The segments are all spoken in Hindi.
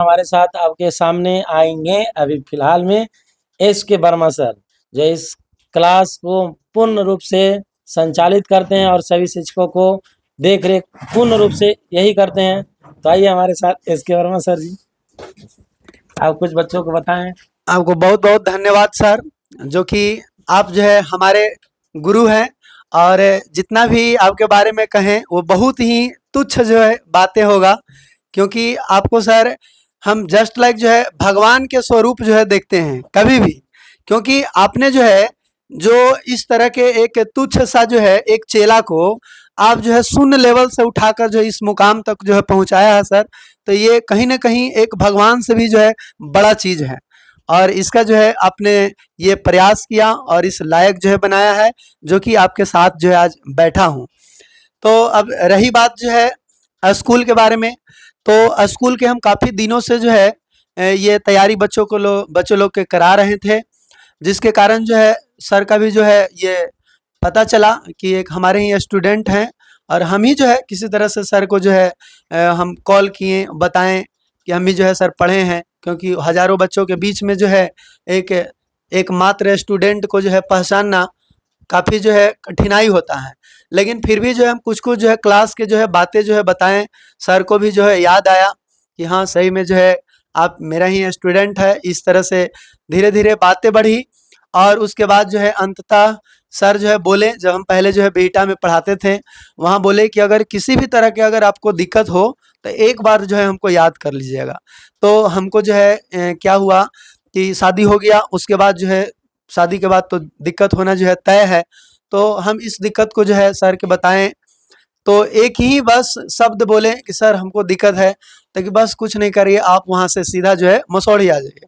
हमारे साथ आपके सामने आएंगे अभी फिलहाल में एस के वर्मा सर, जो इस क्लास को पूर्ण रूप से संचालित करते हैं और सभी शिक्षकों को देख रेख पूर्ण रूप से यही करते हैं। तो आइए हमारे साथ एस के वर्मा सर जी, आप कुछ बच्चों को बताएं। आपको बहुत बहुत धन्यवाद सर, जो कि आप जो है हमारे गुरु हैं। और जितना भी आपके बारे में कहें वो बहुत ही तुच्छ जो है बातें होगा, क्योंकि आपको सर हम जस्ट लाइक जो है भगवान के स्वरूप जो है देखते हैं कभी भी, क्योंकि आपने जो है जो इस तरह के एक तुच्छ सा जो है एक चेला को आप जो है शून्य लेवल से उठाकर जो इस मुकाम तक जो है पहुंचाया है सर, तो ये कहीं ना कहीं एक भगवान से भी जो है बड़ा चीज है। और इसका जो है आपने ये प्रयास किया और इस लायक जो है बनाया है, जो कि आपके साथ जो है आज बैठा हूँ। तो अब रही बात जो है स्कूल के बारे में, तो स्कूल के हम काफ़ी दिनों से जो है ये तैयारी बच्चों लोग के करा रहे थे, जिसके कारण जो है सर का भी जो है ये पता चला कि एक हमारे ही स्टूडेंट हैं, और हम ही जो है किसी तरह से सर को जो है हम कॉल किए, बताएं कि हम भी जो है सर पढ़े हैं, क्योंकि हज़ारों बच्चों के बीच में जो है एक एकमात्र स्टूडेंट को जो है पहचानना काफ़ी जो है कठिनाई होता है। लेकिन फिर भी जो है हम कुछ-कुछ जो है क्लास के जो है बातें जो है बताएँ, सर को भी जो है याद आया कि हाँ, सही में जो है आप मेरा ही स्टूडेंट है। इस तरह से धीरे-धीरे बातें बढ़ी, और उसके बाद जो है अंततः सर जो है बोले, जब हम पहले जो है बिहटा में पढ़ाते थे, वहाँ बोले कि अगर किसी भी तरह की अगर आपको दिक्कत हो, तो एक बार जो है हमको याद कर लीजिएगा। तो हमको जो है क्या हुआ कि शादी हो गया, उसके बाद जो है शादी के बाद तो दिक्कत होना जो है तय है। तो हम इस दिक्कत को जो है सर के बताएँ, तो एक ही बस शब्द बोले कि सर हमको दिक्कत है, तो कि बस कुछ नहीं करिए, आप वहाँ से सीधा जो है मसौढ़ी आ जाइए।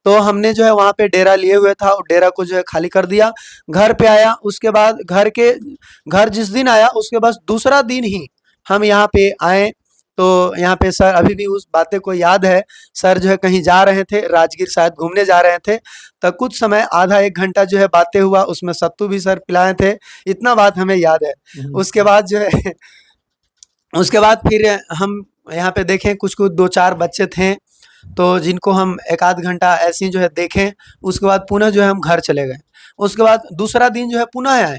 तो हमने जो है वहाँ पे डेरा लिए हुए था, और डेरा को जो है खाली कर दिया, घर पे आया। उसके बाद घर जिस दिन आया उसके बस दूसरा दिन ही हम यहाँ पे आए। तो यहाँ पे सर अभी भी उस बातें को याद है, सर जो है कहीं जा रहे थे, राजगीर शायद घूमने जा रहे थे, तो कुछ समय आधा 1 घंटा जो है बातें हुआ, उसमें सत्तू भी सर पिलाए थे, इतना बात हमें याद है। उसके बाद जो है उसके बाद फिर हम यहाँ पे देखें कुछ-कुछ 2-4 बच्चे थे, तो जिनको हम 1 आध घंटा ऐसे ही जो है देखें, उसके बाद पुनः जो है हम घर चले गए। उसके बाद दूसरा दिन जो है पुनः आए,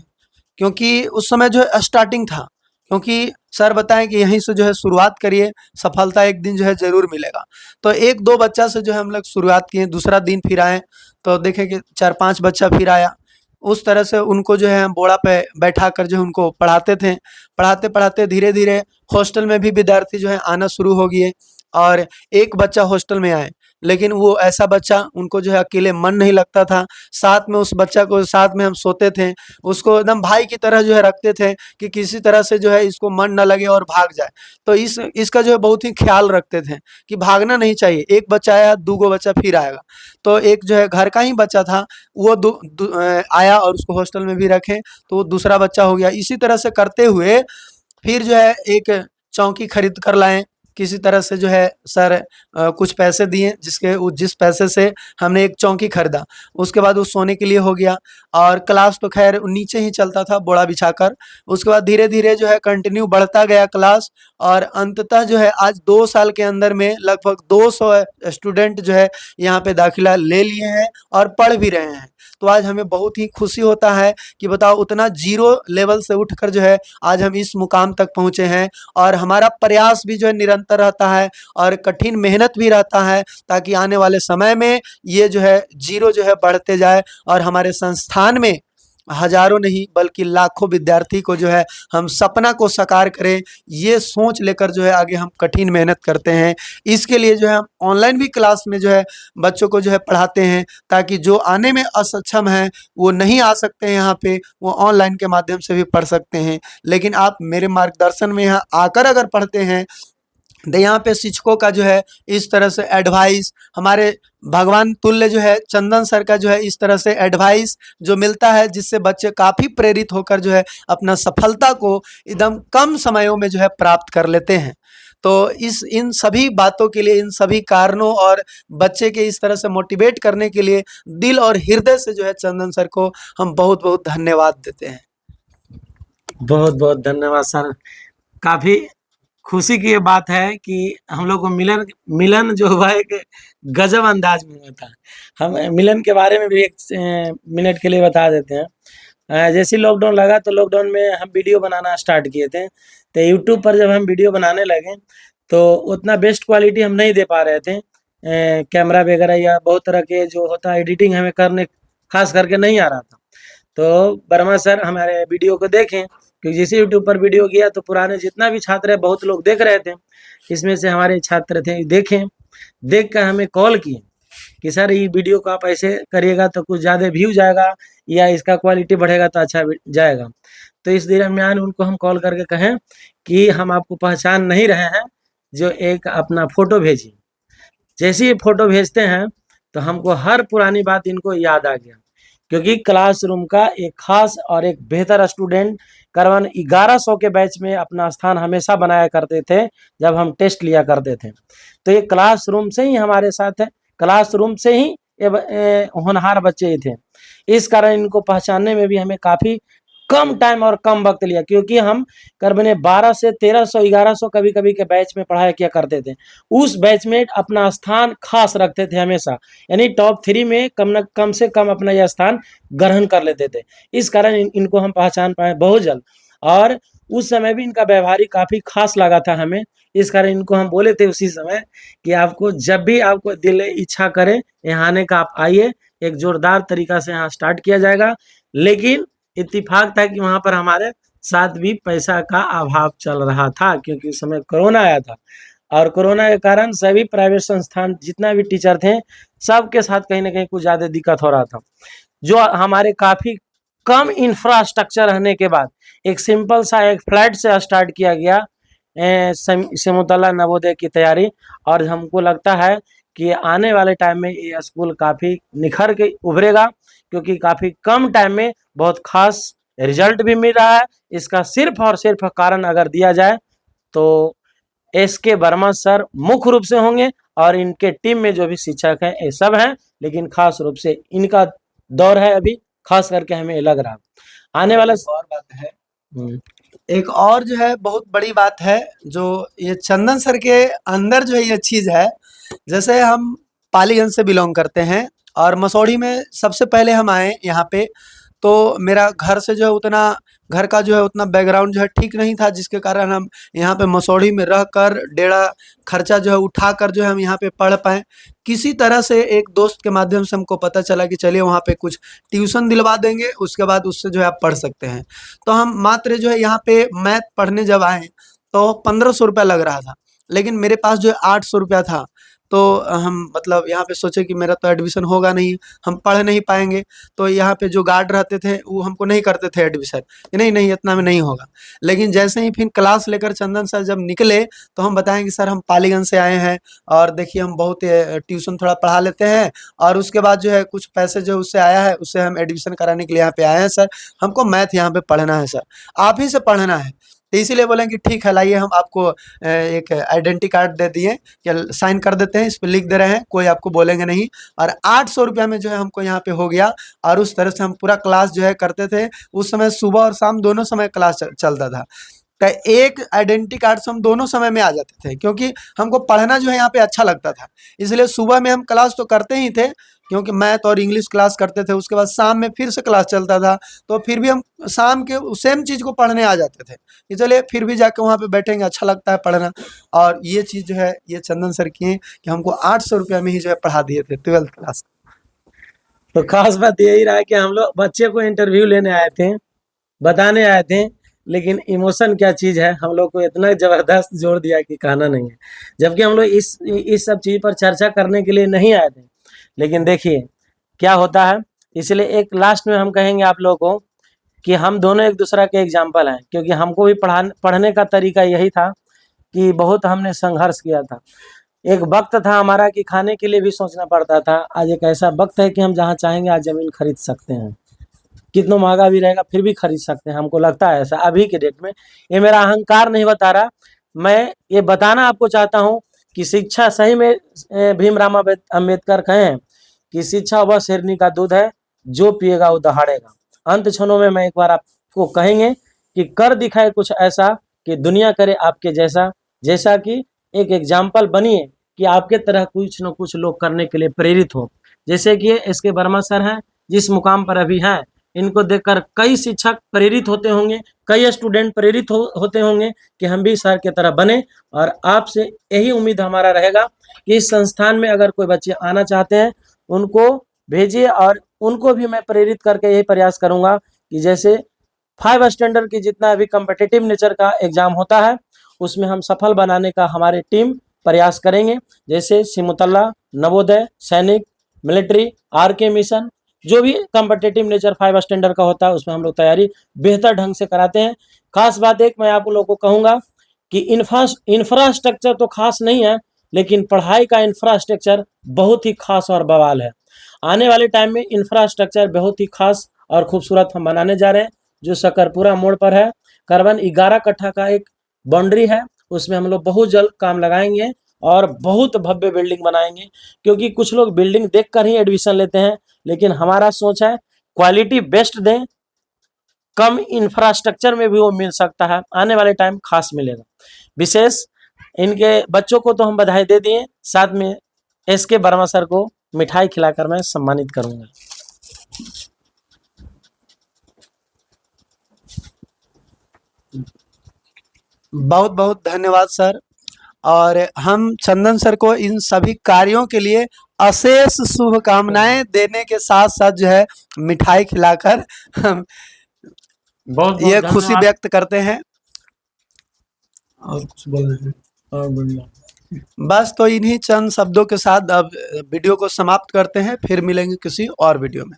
क्योंकि उस समय जो है स्टार्टिंग था, क्योंकि सर बताएँ कि यहीं से जो है शुरुआत करिए, सफलता एक दिन जो है ज़रूर मिलेगा। तो 1-2 बच्चा से जो है हम लोग शुरुआत किए, दूसरा दिन फिर आए, तो देखें कि 4-5 बच्चा फिर आया। उस तरह से उनको जो है हम बोड़ा पे बैठा कर जो है उनको पढ़ाते थे। पढ़ाते-पढ़ाते धीरे-धीरे हॉस्टल में भी विद्यार्थी जो है आना शुरू हो गए, और एक बच्चा हॉस्टल में आए, लेकिन वो ऐसा बच्चा, उनको जो है अकेले मन नहीं लगता था। साथ में उस बच्चा को साथ में हम सोते थे, उसको एकदम भाई की तरह जो है रखते थे कि किसी तरह से जो है इसको मन ना लगे और भाग जाए। तो इसका जो है बहुत ही ख़्याल रखते थे कि भागना नहीं चाहिए, एक बच्चा आया, 2 गो बच्चा फिर आएगा। तो एक जो है घर का ही बच्चा था, वो आया और उसको हॉस्टल में भी रखे, तो वो दूसरा बच्चा हो गया। इसी तरह से करते हुए फिर जो है एक चौकी खरीद कर लाए, किसी तरह से जो है सर कुछ पैसे दिए, जिस पैसे से हमने एक चौकी खरीदा। उसके बाद वो सोने के लिए हो गया, और क्लास तो खैर नीचे ही चलता था बोड़ा बिछाकर। उसके बाद धीरे-धीरे जो है कंटिन्यू बढ़ता गया क्लास, और अंततः जो है आज 2 साल के अंदर में लगभग 200 स्टूडेंट जो है यहाँ पे दाखिला ले लिए हैं और पढ़ भी रहे हैं। तो आज हमें बहुत ही खुशी होता है कि बताओ उतना ज़ीरो लेवल से उठकर जो है आज हम इस मुकाम तक पहुँचे हैं, और हमारा प्रयास भी जो है निरंतर रहता है, और कठिन मेहनत भी रहता है, ताकि आने वाले समय में ये जो है ज़ीरो जो है बढ़ते जाए, और हमारे संस्थान में हज़ारों नहीं बल्कि लाखों विद्यार्थी को जो है हम सपना को साकार करें, ये सोच लेकर जो है आगे हम कठिन मेहनत करते हैं। इसके लिए जो है हम ऑनलाइन भी क्लास में जो है बच्चों को जो है पढ़ाते हैं, ताकि जो आने में असक्षम हैं, वो नहीं आ सकते हैं यहाँ पे, वो ऑनलाइन के माध्यम से भी पढ़ सकते हैं। लेकिन आप मेरे मार्गदर्शन में यहाँ आकर अगर पढ़ते हैं, तो यहाँ पे शिक्षकों का जो है इस तरह से एडवाइस, हमारे भगवान तुल्य जो है चंदन सर का जो है इस तरह से एडवाइस जो मिलता है, जिससे बच्चे काफ़ी प्रेरित होकर जो है अपना सफलता को एकदम कम समयों में जो है प्राप्त कर लेते हैं। तो इन सभी बातों के लिए, इन सभी कारणों और बच्चे के इस तरह से मोटिवेट करने के लिए दिल और हृदय से जो है चंदन सर को हम बहुत-बहुत धन्यवाद देते हैं। बहुत बहुत धन्यवाद सर, काफ़ी खुशी की ये बात है कि हम लोग को मिलन मिलन जो हुआ एक गजब अंदाज में हुआ था। हम मिलन के बारे में भी एक मिनट के लिए बता देते हैं। जैसे ही लॉकडाउन लगा तो लॉकडाउन में हम वीडियो बनाना स्टार्ट किए थे। तो यूट्यूब पर जब हम वीडियो बनाने लगे तो उतना बेस्ट क्वालिटी हम नहीं दे पा रहे थे। कैमरा वगैरह या बहुत तरह के जो होता है एडिटिंग हमें करने खास करके नहीं आ रहा था। तो वर्मा सर हमारे वीडियो को देखें, क्योंकि जैसे यूट्यूब पर वीडियो गया तो पुराने जितना भी छात्र है बहुत लोग देख रहे थे। इसमें से हमारे छात्र थे, देखें, देख कर हमें कॉल किए कि सर ये वीडियो को आप ऐसे करिएगा तो कुछ ज़्यादा व्यू जाएगा या इसका क्वालिटी बढ़ेगा तो अच्छा जाएगा। तो इस दरमियान उनको हम कॉल करके कहें कि हम आपको पहचान नहीं रहे हैं, जो एक अपना फ़ोटो भेजिए। जैसे ही फ़ोटो भेजते हैं तो हमको हर पुरानी बात इनको याद आ गया, क्योंकि क्लासरूम का एक खास और एक बेहतर स्टूडेंट करीबन 1100 के बैच में अपना स्थान हमेशा बनाया करते थे जब हम टेस्ट लिया करते थे। तो ये क्लासरूम से ही हमारे साथ है, क्लासरूम से ही ये होनहार बच्चे ही थे। इस कारण इनको पहचानने में भी हमें काफ़ी कम टाइम और कम वक्त लिया, क्योंकि हम करीबन 12 से 1300 1100 कभी-कभी के बैच में पढ़ाया किया करते थे। उस बैच में अपना स्थान खास रखते थे हमेशा, यानी टॉप 3 में कम से कम अपना यह स्थान ग्रहण कर लेते थे। इस कारण इनको हम पहचान पाए बहुत जल्द, और उस समय भी इनका व्यवहार काफ़ी खास लगा था हमें। इस कारण इनको हम बोले थे उसी समय कि आपको जब भी आपको दिल इच्छा करे यहाँ आने का आप आइए, एक जोरदार तरीका से यहाँ स्टार्ट किया जाएगा। लेकिन इत्तेफाक था कि वहाँ पर हमारे साथ भी पैसा का अभाव चल रहा था, क्योंकि उस समय कोरोना आया था, और कोरोना के कारण सभी प्राइवेट संस्थान जितना भी टीचर थे सबके साथ कहीं न कहीं कुछ ज़्यादा दिक्कत हो रहा था। जो हमारे काफ़ी कम इंफ्रास्ट्रक्चर रहने के बाद एक सिंपल सा एक फ्लैट से स्टार्ट किया गया सिमुतला नवोदय की तैयारी, और हमको लगता है कि आने वाले टाइम में ये स्कूल काफ़ी निखर के उभरेगा, क्योंकि काफ़ी कम टाइम में बहुत खास रिजल्ट भी मिल रहा है। इसका सिर्फ और सिर्फ कारण अगर दिया जाए तो एसके वर्मा सर मुख्य रूप से होंगे, और इनके टीम में जो भी शिक्षक हैं ये सब हैं, लेकिन खास रूप से इनका दौर है अभी, खास करके हमें लग रहा आने वाला। एक और बात है, एक और जो है बहुत बड़ी बात है, जो ये चंदन सर के अंदर जो है ये चीज़ है। जैसे हम पालीगंज से बिलोंग करते हैं और मसौढ़ी में सबसे पहले हम आए यहाँ पे, तो मेरा घर से जो है उतना घर का जो है उतना बैकग्राउंड जो है ठीक नहीं था, जिसके कारण हम यहाँ पे मसौढ़ी में रहकर डेढ़ा खर्चा जो है उठाकर जो है हम यहाँ पे पढ़ पाएँ। किसी तरह से एक दोस्त के माध्यम से हमको पता चला कि चलिए वहाँ पे कुछ ट्यूशन दिलवा देंगे, उसके बाद उससे जो है आप पढ़ सकते हैं। तो हम मात्र जो है यहाँ पे मैथ पढ़ने जब आए तो 1500 रुपया लग रहा था, लेकिन मेरे पास जो है 800 रुपया था। तो हम मतलब यहाँ पे सोचे कि मेरा तो एडमिशन होगा नहीं, हम पढ़ नहीं पाएँगे। तो यहाँ पे जो गार्ड रहते थे वो हमको नहीं करते थे एडमिशन, कि नहीं, नहीं इतना में नहीं होगा। लेकिन जैसे ही फिर क्लास लेकर चंदन सर जब निकले तो हम बताएँ कि सर हम पालीगंज से आए हैं और देखिए हम बहुत ट्यूशन थोड़ा पढ़ा लेते हैं, और उसके बाद जो है कुछ पैसे जो उससे आया है उससे हम एडमिशन कराने के लिए यहाँ पे आए हैं सर। हमको मैथ यहाँ पे पढ़ना है सर, आप ही से पढ़ना है। तो इसीलिए बोले कि ठीक है लाइए हम आपको एक आइडेंटिटी कार्ड दे दिए कि साइन कर देते हैं, इस पे लिख दे रहे हैं, कोई आपको बोलेंगे नहीं। और 800 रुपया में जो है हमको यहाँ पे हो गया, और उस तरह से हम पूरा क्लास जो है करते थे। उस समय सुबह और शाम दोनों समय क्लास चलता था। तो एक आइडेंटिटी कार्ड से हम दोनों समय में आ जाते थे, क्योंकि हमको पढ़ना जो है यहाँ पे अच्छा लगता था। इसलिए सुबह में हम क्लास तो करते ही थे, क्योंकि मैथ और इंग्लिश क्लास करते थे, उसके बाद शाम में फिर से क्लास चलता था। तो फिर भी हम शाम के सेम चीज़ को पढ़ने आ जाते थे कि चलिए फिर भी जाके वहाँ पे बैठेंगे, अच्छा लगता है पढ़ना। और ये चीज़ जो है ये चंदन सर की है कि हमको 800 रुपया में ही जो है पढ़ा दिए थे 12th क्लास। तो खास बात यही रहा कि हम लोग बच्चे को इंटरव्यू लेने आए थे, बताने आए थे, लेकिन इमोशन क्या चीज़ है हम लोग को इतना ज़बरदस्त जोड़ दिया कि कहना नहीं है। जबकि हम लोग इस सब चीज़ पर चर्चा करने के लिए नहीं आए थे, लेकिन देखिए क्या होता है। इसलिए एक लास्ट में हम कहेंगे आप लोगों को कि हम दोनों एक दूसरा के एग्जाम्पल हैं, क्योंकि हमको भी पढ़ने का तरीका यही था कि बहुत हमने संघर्ष किया था। एक वक्त था हमारा कि खाने के लिए भी सोचना पड़ता था, आज एक ऐसा वक्त है कि हम जहाँ चाहेंगे आज ज़मीन खरीद सकते हैं, कितना महंगा भी रहेगा फिर भी खरीद सकते हैं। हमको लगता है ऐसा अभी के डेट में। ये मेरा अहंकार नहीं बता रहा, मैं ये बताना आपको चाहता हूँ कि शिक्षा सही में भीमराव अम्बेडकर कहे हैं कि शिक्षा वह शेरनी का दूध है, जो पिएगा वो दहाड़ेगा। अंत क्षणों में मैं एक बार आपको कहेंगे कि कर दिखाए कुछ ऐसा कि दुनिया करे आपके जैसा। जैसा कि एक एग्जाम्पल बनिए कि आपके तरह कुछ न कुछ लोग करने के लिए प्रेरित हो। जैसे कि एस.के. वर्मा सर हैं, जिस मुकाम पर अभी हैं, इनको देखकर कई शिक्षक प्रेरित होते होंगे, कई स्टूडेंट प्रेरित होते होंगे कि हम भी सर की तरह बने। और आपसे यही उम्मीद हमारा रहेगा कि इस संस्थान में अगर कोई बच्चे आना चाहते हैं, उनको भेजिए और उनको भी मैं प्रेरित करके यही प्रयास करूँगा कि जैसे 5 स्टैंडर्ड की जितना भी कॉम्पिटिटिव नेचर का एग्ज़ाम होता है, उसमें हम सफल बनाने का हमारी टीम प्रयास करेंगे। जैसे सिमुतल्ला, नवोदय, सैनिक, मिलिट्री, आर.के. मिशन, जो भी कॉम्पिटिटिव नेचर 5 स्टैंडर्ड का होता है, उसमें हम लोग तैयारी बेहतर ढंग से कराते हैं। खास बात एक मैं आप लोगों को कहूँगा कि इंफ्रास्ट्रक्चर तो खास नहीं है, लेकिन पढ़ाई का इंफ्रास्ट्रक्चर बहुत ही खास और बवाल है। आने वाले टाइम में इंफ्रास्ट्रक्चर बहुत ही खास और खूबसूरत हम बनाने जा रहे हैं, जो शकरपुरा मोड़ पर है। करीबन 11 कट्ठा का एक बाउंड्री है, उसमें हम लोग बहुत जल्द काम लगाएंगे और बहुत भव्य बिल्डिंग बनाएंगे। क्योंकि कुछ लोग बिल्डिंग देखकर ही एडमिशन लेते हैं, लेकिन हमारा सोच है क्वालिटी बेस्ट दें, कम इंफ्रास्ट्रक्चर में भी वो मिल सकता है, आने वाले टाइम खास मिलेगा। विशेष इनके बच्चों को तो हम बधाई दे दिए, साथ में एस.के. वर्मा सर को मिठाई खिलाकर मैं सम्मानित करूंगा। बहुत बहुत धन्यवाद सर। और हम चंदन सर को इन सभी कार्यों के लिए अशेष शुभकामनाएं देने के साथ साथ जो है मिठाई खिलाकर हम बहुत ये बहुत खुशी धन्यवाद। व्यक्त करते हैं। और कुछ बोलना है? और बढ़िया। बस तो इन्हीं चंद शब्दों के साथ अब वीडियो को समाप्त करते हैं, फिर मिलेंगे किसी और वीडियो में।